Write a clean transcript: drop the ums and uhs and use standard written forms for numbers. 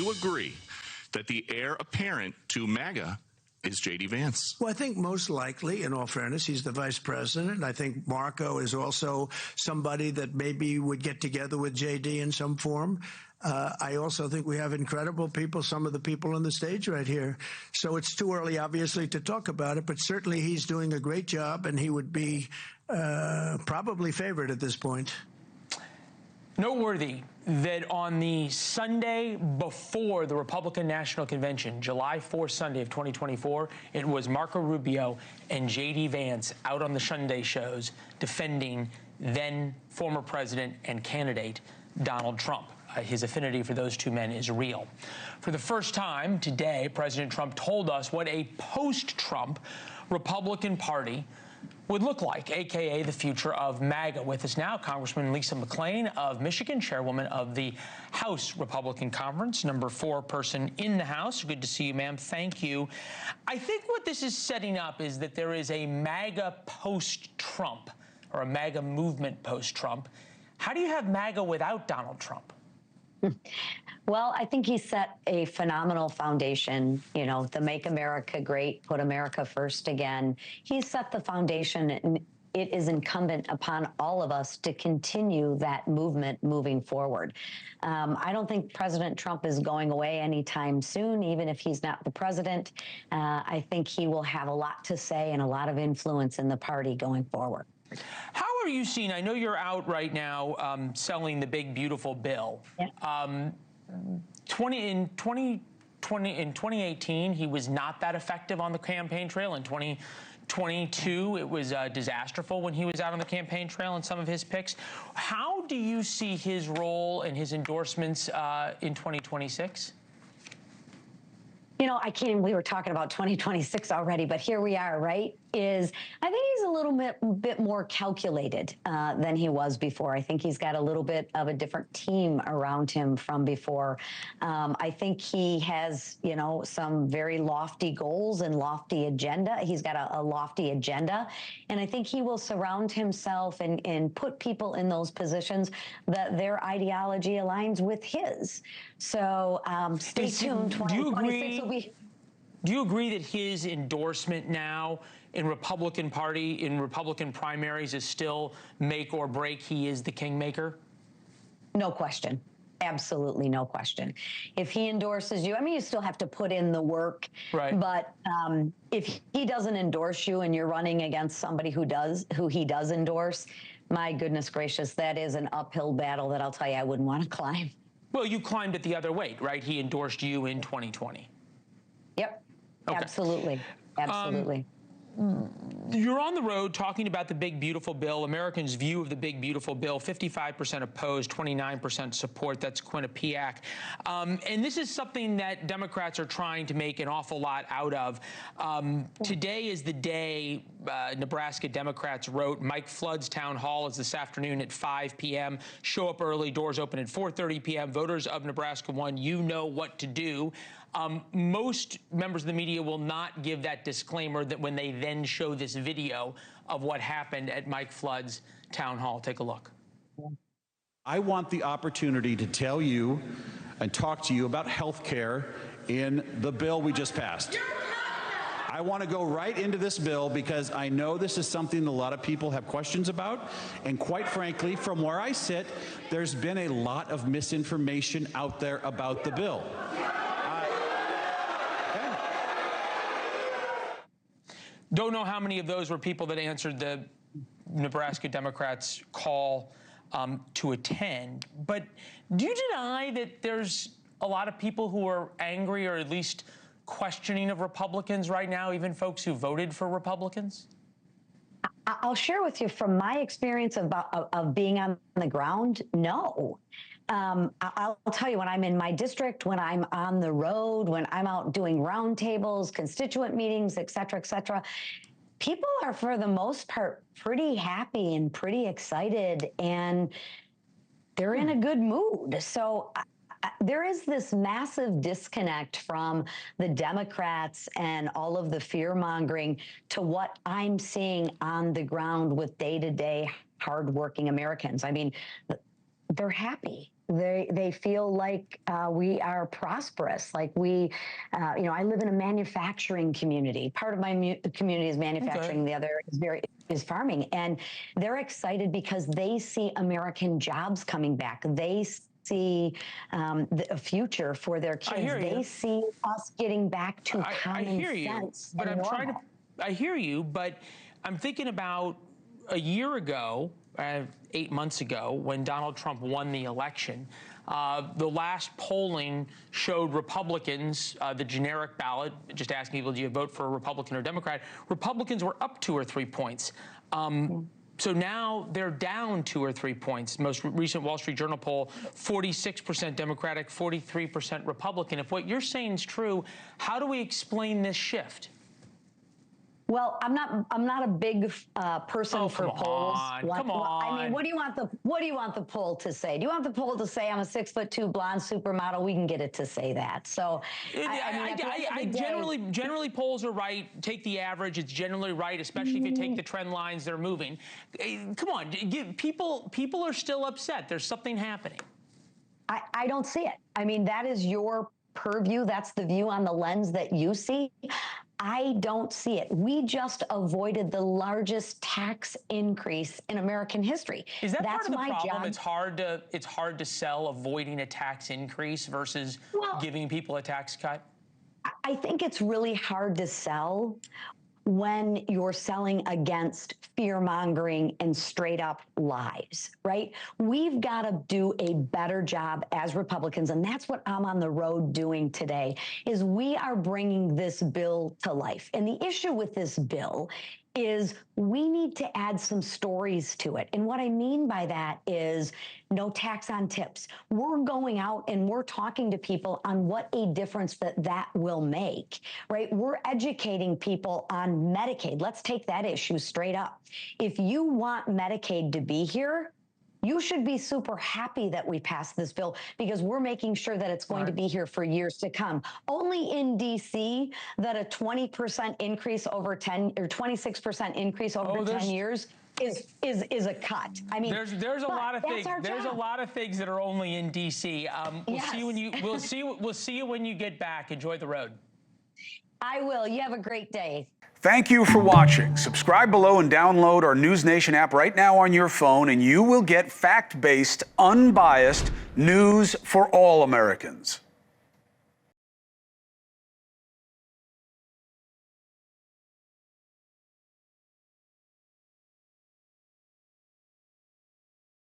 you agree that the heir apparent to MAGA is J.D. Vance? Well, I think most likely, in all fairness, he's the vice president. I think Marco is also somebody that maybe would get together with J.D. in some form. I also think we have incredible people, some of the people on the stage right here. So it's too early, obviously, to talk about it, but certainly he's doing a great job, and he would be probably favored at this point. Noteworthy that on the Sunday before the Republican National Convention, July 4th Sunday of 2024, it was Marco Rubio and J.D. Vance out on the Sunday shows defending then former president and candidate Donald Trump. His affinity for those two men is real. For the first time today, President Trump told us what a post-Trump Republican Party would look like, a.k.a. the future of MAGA. With us now, Congressman Lisa McClain of Michigan, chairwoman of the House Republican Conference, number 4 person in the House. Good to see you, ma'am. Thank you. I think what this is setting up is that there is a MAGA post-Trump, or a MAGA movement post-Trump. How do you have MAGA without Donald Trump? Well, I think he set a phenomenal foundation, you know, the Make America Great, put America first again. He set the foundation, and it is incumbent upon all of us to continue that movement moving forward. I don't think President Trump is going away anytime soon, even if he's not the president. I think he will have a lot to say and a lot of influence in the party going forward. How are you seeing, I know you're out right now selling the big, beautiful bill. Yeah. In 2018, he was not that effective on the campaign trail. In 2022, it was disasterful when he was out on the campaign trail and some of his picks. How do you see his role and his endorsements in 2026? You know, we were talking about 2026 already, but here we are, right? I think he's a little bit more calculated than he was before. I think he's got a little bit of a different team around him from before. I think he has, you know, some very lofty goals and lofty agenda. He's got a lofty agenda. And I think he will surround himself and put people in those positions that their ideology aligns with his. So stay tuned. 2026 will be. Do you agree that his endorsement now in Republican primaries is still make or break? He is the kingmaker? No question. Absolutely no question. If he endorses you, I mean, you still have to put in the work. Right. But if he doesn't endorse you and you're running against somebody who he does endorse, my goodness gracious, that is an uphill battle that I'll tell you I wouldn't want to climb. Well, you climbed it the other way, right? He endorsed you in 2020. Yep. Okay. Absolutely. Absolutely. You're on the road talking about the big, beautiful bill, Americans' view of the big, beautiful bill, 55% opposed, 29% support. That's Quinnipiac. And this is something that Democrats are trying to make an awful lot out of. Today is the day, Nebraska Democrats wrote, Mike Flood's town hall is this afternoon at 5 p.m. Show up early, doors open at 4:30 p.m. Voters of Nebraska won. You know what to do. Most members of the media will not give that disclaimer that when they then show this video of what happened at Mike Flood's town hall. Take a look. I want the opportunity to tell you and talk to you about health care in the bill we just passed. I want to go right into this bill because I know this is something a lot of people have questions about. And quite frankly, from where I sit, there's been a lot of misinformation out there about the bill. Don't know how many of those were people that answered the Nebraska Democrats' call to attend. But do you deny that there's a lot of people who are angry or at least questioning of Republicans right now, even folks who voted for Republicans? I'll share with you from my experience of being on the ground, no. I'll tell you, when I'm in my district, when I'm on the road, when I'm out doing roundtables, constituent meetings, et cetera, people are, for the most part, pretty happy and pretty excited, and they're in a good mood. So there is this massive disconnect from the Democrats and all of the fear-mongering to what I'm seeing on the ground with day-to-day hardworking Americans. I mean, they're happy. They feel like we are prosperous. Like we, I live in a manufacturing community. Part of my community is manufacturing. Okay. The other is farming, and they're excited because they see American jobs coming back. They see a future for their kids. They see us getting back to common sense. But I'm trying to. I hear you, but I'm thinking about a year ago, 8 months ago, when Donald Trump won the election. The last polling showed Republicans, the generic ballot, just asking people, do you vote for a Republican or Democrat? Republicans were up 2 or 3 points. So now they're down 2 or 3 points. Most recent Wall Street Journal poll, 46% Democratic, 43% Republican. If what you're saying is true, how do we explain this shift? Well, I'm not a big person for polls. Come on. I mean, what do you want the poll to say? Do you want the poll to say I'm a 6'2" blonde supermodel? We can get it to say that. So, generally polls are right. Take the average; it's generally right, especially if you take the trend lines. They're moving. Come on, people are still upset. There's something happening. I don't see it. I mean, that is your purview. That's the view on the lens that you see. I don't see it. We just avoided the largest tax increase in American history. Is that That's part of the problem? Job. It's hard to sell avoiding a tax increase versus giving people a tax cut? I think it's really hard to sell when you're selling against fear-mongering and straight-up lies, right? We've got to do a better job as Republicans, and that's what I'm on the road doing today, is we are bringing this bill to life. And the issue with this bill is we need to add some stories to it. And what I mean by that is no tax on tips. We're going out and we're talking to people on what a difference that will make, right? We're educating people on Medicaid. Let's take that issue straight up. If you want Medicaid to be here, you should be super happy that we passed this bill because we're making sure that it's going to be here for years to come. Only in D.C. that a 20% increase over 10 or 26% increase over 10 years is a cut. I mean, there's a lot of things. There's a lot of things that are only in D.C. We'll see when you we'll see you when you get back. Enjoy the road. I will. You have a great day. Thank you for watching. Subscribe below and download our NewsNation app right now on your phone, and you will get fact-based, unbiased news for all Americans.